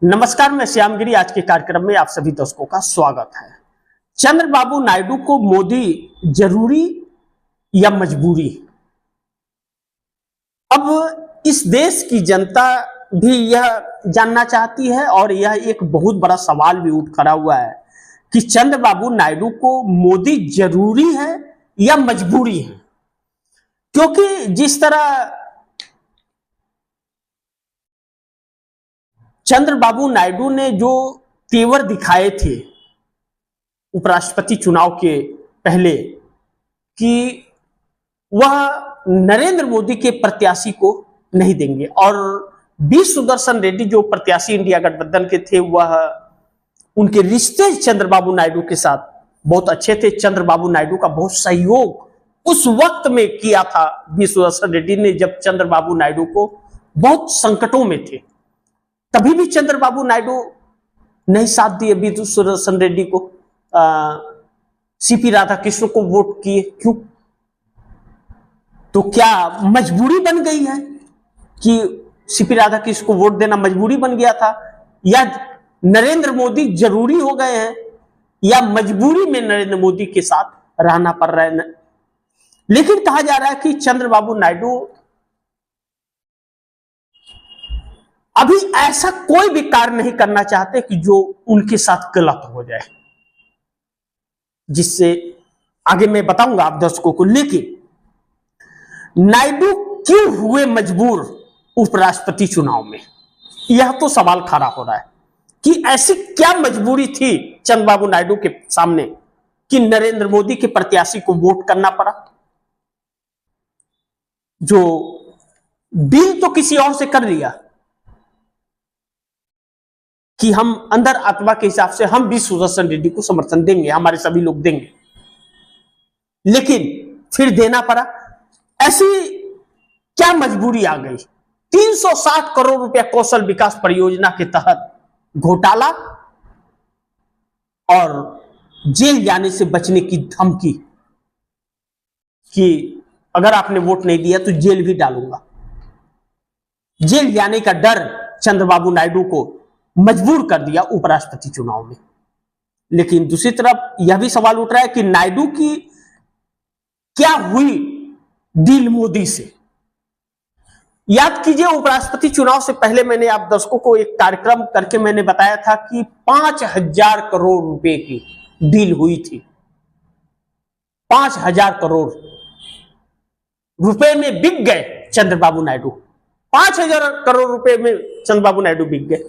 नमस्कार, मैं श्यामगिरी। आज के कार्यक्रम में आप सभी दर्शकों का स्वागत है। चंद्रबाबू नायडू को मोदी जरूरी या मजबूरी? अब इस देश की जनता भी यह जानना चाहती है और यह एक बहुत बड़ा सवाल भी उठ खड़ा हुआ है कि चंद्रबाबू नायडू को मोदी जरूरी है या मजबूरी है। क्योंकि जिस तरह चंद्रबाबू नायडू ने जो तेवर दिखाए थे उपराष्ट्रपति चुनाव के पहले कि वह नरेंद्र मोदी के प्रत्याशी को नहीं देंगे, और बी सुदर्शन रेड्डी जो प्रत्याशी इंडिया गठबंधन के थे, वह उनके रिश्ते चंद्रबाबू नायडू के साथ बहुत अच्छे थे। चंद्रबाबू नायडू का बहुत सहयोग उस वक्त में किया था बी सुदर्शन रेड्डी ने, जब चंद्रबाबू नायडू को बहुत संकटों में थे। तभी भी चंद्रबाबू नायडू नहीं साथ दिए बी सुदर्शन रेड्डी को, सीपी राधाकृष्ण को वोट किए। क्यों? तो क्या मजबूरी बन गई है कि सीपी राधाकृष्ण को वोट देना मजबूरी बन गया था, या नरेंद्र मोदी जरूरी हो गए हैं, या मजबूरी में नरेंद्र मोदी के साथ रहना पड़ रहा है? लेकिन कहा जा रहा है कि चंद्रबाबू नायडू अभी ऐसा कोई भी कार्य नहीं करना चाहते कि जो उनके साथ गलत हो जाए, जिससे आगे मैं बताऊंगा आप दर्शकों को। लेकिन नायडू क्यों हुए मजबूर उपराष्ट्रपति चुनाव में, यह तो सवाल खड़ा हो रहा है कि ऐसी क्या मजबूरी थी चंद्रबाबू नायडू के सामने कि नरेंद्र मोदी के प्रत्याशी को वोट करना पड़ा। जो डील तो किसी और से कर लिया कि हम अंदर आत्मा के हिसाब से हम बी सुदर्शन रेड्डी को समर्थन देंगे, हमारे सभी लोग देंगे, लेकिन फिर देना पड़ा। ऐसी क्या मजबूरी आ गई? 360 करोड़ रुपया कौशल विकास परियोजना के तहत घोटाला और जेल जाने से बचने की धमकी कि अगर आपने वोट नहीं दिया तो जेल भी डालूंगा। जेल जाने का डर चंद्रबाबू नायडू को मजबूर कर दिया उपराष्ट्रपति चुनाव में। लेकिन दूसरी तरफ यह भी सवाल उठ रहा है कि नायडू की क्या हुई डील मोदी से। याद कीजिए, उपराष्ट्रपति चुनाव से पहले मैंने आप दर्शकों को एक कार्यक्रम करके मैंने बताया था कि 5,000 करोड़ रुपए की डील हुई थी। 5,000 करोड़ रुपए में बिक गए चंद्रबाबू नायडू। 5,000 करोड़ रुपए में चंद्रबाबू नायडू बिक गए।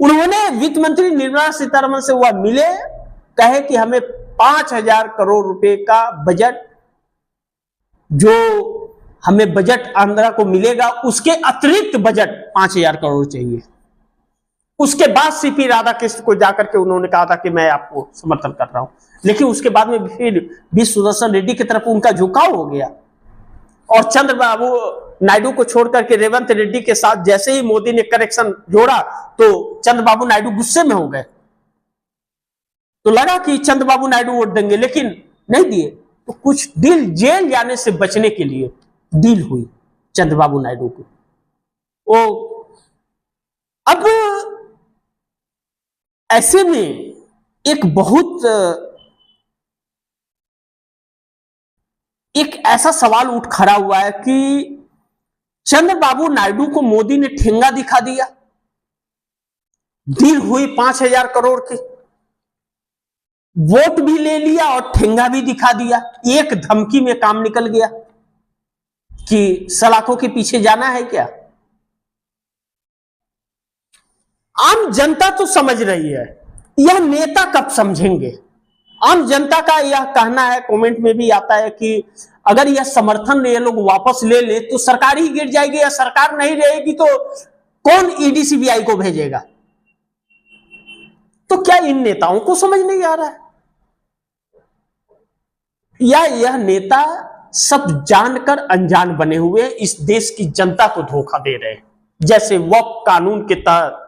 उन्होंने वित्त मंत्री निर्मला सीतारमण से वह मिले, कहे कि हमें 5,000 करोड़ रुपए का बजट, जो हमें बजट आंध्रा को मिलेगा उसके अतिरिक्त बजट 5,000 करोड़ चाहिए। उसके बाद सीपी राधाकृष्ण को जाकर के उन्होंने कहा था कि मैं आपको समर्थन कर रहा हूं, लेकिन उसके बाद में फिर बी सुदर्शन रेड्डी की तरफ उनका झुकाव हो गया और चंद्रबाबू नायडू को छोड़कर के रेवंत रेड्डी के साथ जैसे ही मोदी ने कनेक्शन जोड़ा तो चंद्रबाबू नायडू गुस्से में हो गए। तो लगा कि चंद्रबाबू नायडू वोट देंगे, लेकिन नहीं दिए। तो कुछ डील जेल जाने से बचने के लिए डील हुई चंद्रबाबू नायडू की। वो अब ऐसे में एक ऐसा सवाल उठ खड़ा हुआ है कि चंद्रबाबू नायडू को मोदी ने ठेंगा दिखा दिया। डील हुई 5,000 करोड़ की, वोट भी ले लिया और ठेंगा भी दिखा दिया। एक धमकी में काम निकल गया कि सलाखों के पीछे जाना है क्या। आम जनता तो समझ रही है, यह नेता कब समझेंगे। आम जनता का यह कहना है, कमेंट में भी आता है कि अगर यह समर्थन ये लोग वापस ले ले तो सरकार ही गिर जाएगी, या सरकार नहीं रहेगी तो कौन ईडी सीबीआई को भेजेगा। तो क्या इन नेताओं को समझ नहीं आ रहा है, या यह नेता सब जानकर अनजान बने हुए इस देश की जनता को धोखा दे रहे हैं, जैसे वक्फ कानून के तहत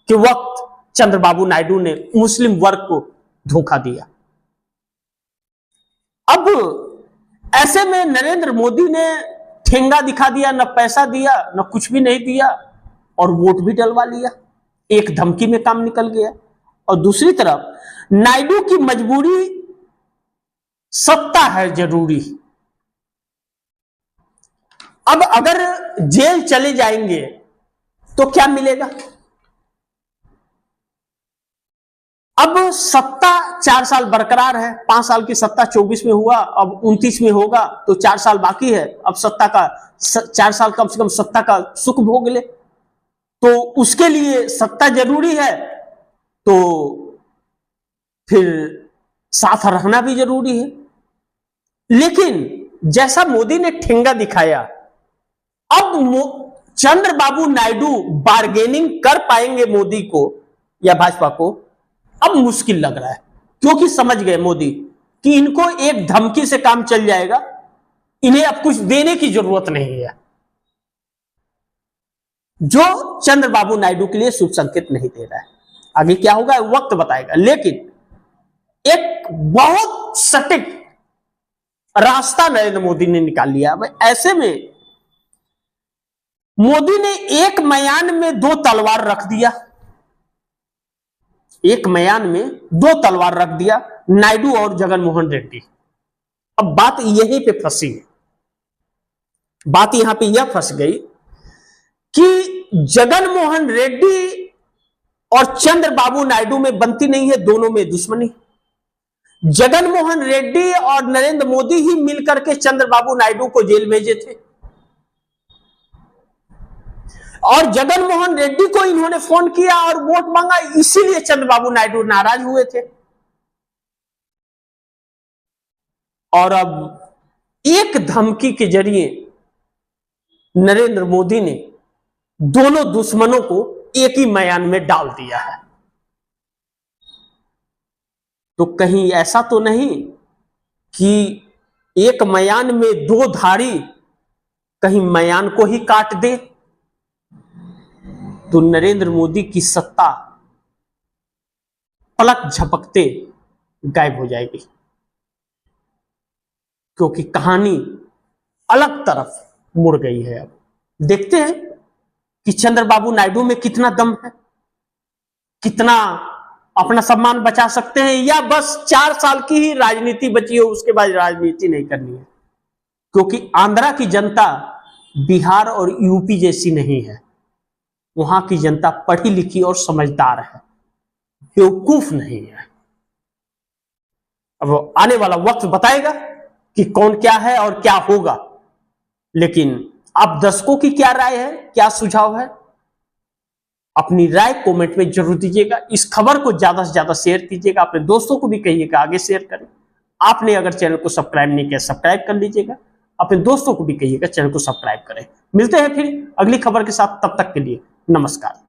के वक्त चंद्रबाबू नायडू ने मुस्लिम वर्ग को धोखा दिया। अब ऐसे में नरेंद्र मोदी ने ठेंगा दिखा दिया, न पैसा दिया न कुछ भी नहीं दिया, और वोट भी डलवा लिया, एक धमकी में काम निकल गया। और दूसरी तरफ नायडू की मजबूरी, सत्ता है जरूरी। अब अगर जेल चले जाएंगे तो क्या मिलेगा? अब सत्ता 4 साल बरकरार है, 5 साल की सत्ता 24 में हुआ, अब 29 में होगा, तो 4 साल बाकी है। अब सत्ता का 4 साल कम से कम सत्ता का सुख भोग ले, तो उसके लिए सत्ता जरूरी है, तो फिर साथ रहना भी जरूरी है। लेकिन जैसा मोदी ने ठेंगा दिखाया, अब चंद्रबाबू नायडू बार्गेनिंग कर पाएंगे मोदी को या भाजपा को, अब मुश्किल लग रहा है। क्योंकि समझ गए मोदी कि इनको एक धमकी से काम चल जाएगा, इन्हें अब कुछ देने की जरूरत नहीं है, जो चंद्रबाबू नायडू के लिए शुभ संकेत नहीं दे रहा है। आगे क्या होगा वक्त बताएगा, लेकिन एक बहुत सटीक रास्ता नरेंद्र मोदी ने निकाल लिया। ऐसे में मोदी ने एक म्यान में 2 तलवार रख दिया, एक म्यान में 2 तलवार रख दिया, नायडू और जगनमोहन रेड्डी। अब बात यहीं पे फंसी है, बात यहां पे यह फंस गई कि जगनमोहन रेड्डी और चंद्रबाबू नायडू में बनती नहीं है, दोनों में दुश्मनी। जगनमोहन रेड्डी और नरेंद्र मोदी ही मिलकर के चंद्रबाबू नायडू को जेल भेजे थे, और जगनमोहन रेड्डी को इन्होंने फोन किया और वोट मांगा, इसीलिए चंद्रबाबू नायडू नाराज हुए थे। और अब एक धमकी के जरिए नरेंद्र मोदी ने दोनों दुश्मनों को एक ही म्यान में डाल दिया है। तो कहीं ऐसा तो नहीं कि एक म्यान में 2 धारी कहीं म्यान को ही काट दे, तो नरेंद्र मोदी की सत्ता पलक झपकते गायब हो जाएगी, क्योंकि कहानी अलग तरफ मुड़ गई है। अब देखते हैं कि चंद्रबाबू नायडू में कितना दम है, कितना अपना सम्मान बचा सकते हैं, या बस 4 साल की ही राजनीति बची हो, उसके बाद राजनीति नहीं करनी है। क्योंकि आंध्रा की जनता बिहार और यूपी जैसी नहीं है, वहां की जनता पढ़ी लिखी और समझदार है, बेवकूफ नहीं है। अब आने वाला वक्त बताएगा कि कौन क्या है और क्या होगा। लेकिन आप दर्शकों की क्या राय है, क्या सुझाव है, अपनी राय कमेंट में जरूर दीजिएगा। इस खबर को ज्यादा से ज्यादा शेयर कीजिएगा, अपने दोस्तों को भी कहिएगा आगे शेयर करें। आपने अगर चैनल को सब्सक्राइब नहीं किया, सब्सक्राइब कर लीजिएगा, अपने दोस्तों को भी कहिएगा चैनल को सब्सक्राइब करें। मिलते हैं फिर अगली खबर के साथ, तब तक के लिए नमस्कार।